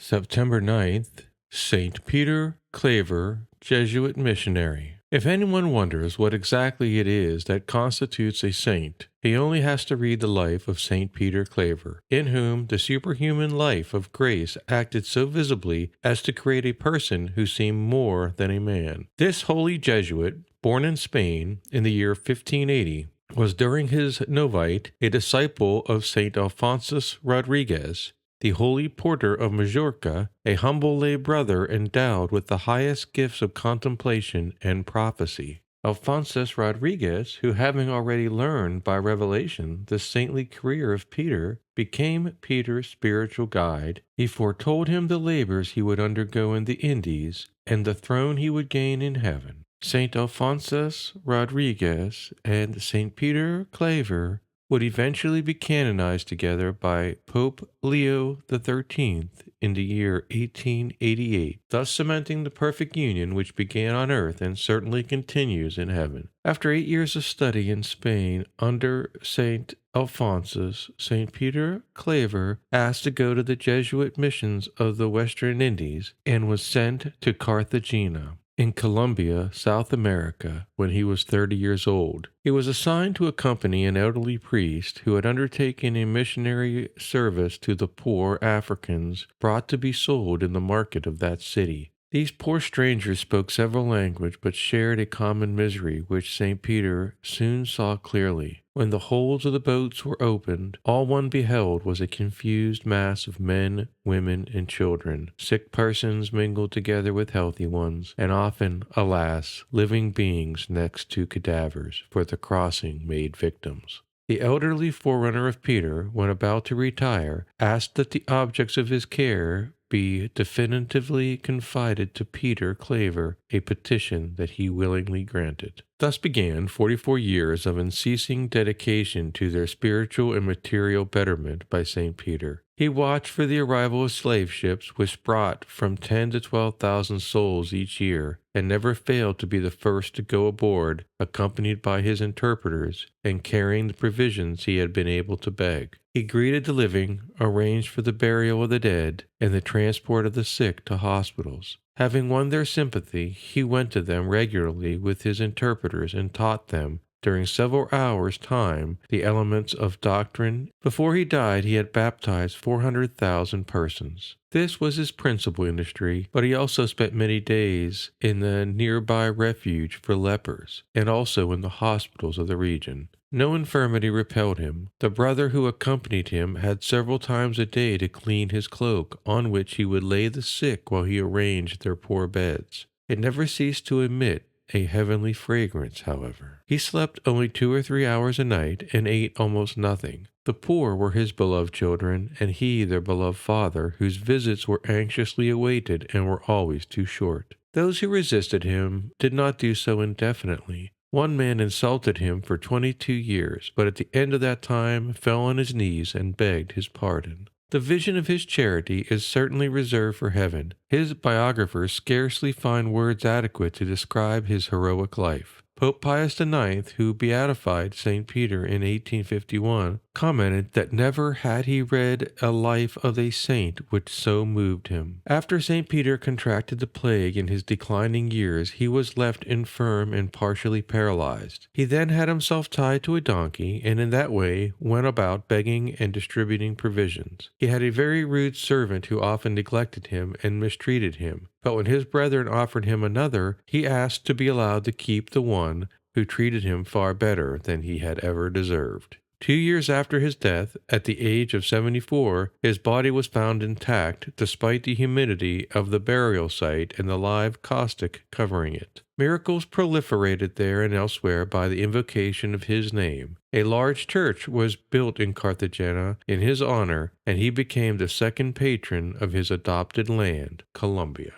September 9th, St. Peter Claver, Jesuit Missionary. If anyone wonders what exactly it is that constitutes a saint, he only has to read the life of St. Peter Claver, in whom the superhuman life of grace acted so visibly as to create a person who seemed more than a man. This holy Jesuit, born in Spain in the year 1580, was during his novitiate a disciple of St. Alphonsus Rodriguez, the holy porter of Majorca, a humble lay brother endowed with the highest gifts of contemplation and prophecy. Alphonsus Rodriguez, who having already learned by revelation the saintly career of Peter, became Peter's spiritual guide. He foretold him the labors he would undergo in the Indies and the throne he would gain in heaven. St. Alphonsus Rodriguez and St. Peter Claver would eventually be canonized together by Pope Leo XIII in the year 1888, thus cementing the perfect union which began on earth and certainly continues in heaven. After 8 years of study in Spain under St. Alphonsus, St. Peter Claver asked to go to the Jesuit missions of the Western Indies and was sent to Cartagena in Colombia, South America, when he was 30 years old. He was assigned to accompany an elderly priest who had undertaken a missionary service to the poor Africans brought to be sold in the market of that city. These poor strangers spoke several languages but shared a common misery which St. Peter soon saw clearly. When the holds of the boats were opened, all one beheld was a confused mass of men, women, and children, sick persons mingled together with healthy ones, and often, alas, living beings next to cadavers, for the crossing made victims. The elderly forerunner of Peter, when about to retire, asked that the objects of his care be definitively confided to Peter Claver, a petition that he willingly granted. Thus began 44 years of unceasing dedication to their spiritual and material betterment by St. Peter. He watched for the arrival of slave ships which brought from 10 to 12,000 souls each year, and never failed to be the first to go aboard, accompanied by his interpreters, and carrying the provisions he had been able to beg. He greeted the living, arranged for the burial of the dead, and the transport of the sick to hospitals. Having won their sympathy, he went to them regularly with his interpreters and taught them, during several hours' time, the elements of doctrine. Before he died, he had baptized 400,000 persons. This was his principal industry, but he also spent many days in the nearby refuge for lepers, and also in the hospitals of the region. No infirmity repelled him. The brother who accompanied him had several times a day to clean his cloak, on which he would lay the sick while he arranged their poor beds. It never ceased to emit a heavenly fragrance, however. He slept only 2 or 3 hours a night and ate almost nothing. The poor were his beloved children, and he their beloved father, whose visits were anxiously awaited and were always too short. Those who resisted him did not do so indefinitely. One man insulted him for 22 years, but at the end of that time fell on his knees and begged his pardon. The vision of his charity is certainly reserved for heaven. His biographers scarcely find words adequate to describe his heroic life. Pope Pius IX, who beatified St. Peter in 1851, commented that never had he read a life of a saint which so moved him. After St. Peter contracted the plague in his declining years, he was left infirm and partially paralyzed. He then had himself tied to a donkey, and in that way went about begging and distributing provisions. He had a very rude servant who often neglected him and mistreated him. But when his brethren offered him another, he asked to be allowed to keep the one who treated him far better than he had ever deserved. 2 years after his death, at the age of 74, his body was found intact despite the humidity of the burial site and the live caustic covering it. Miracles proliferated there and elsewhere by the invocation of his name. A large church was built in Cartagena in his honor, and he became the second patron of his adopted land, Colombia.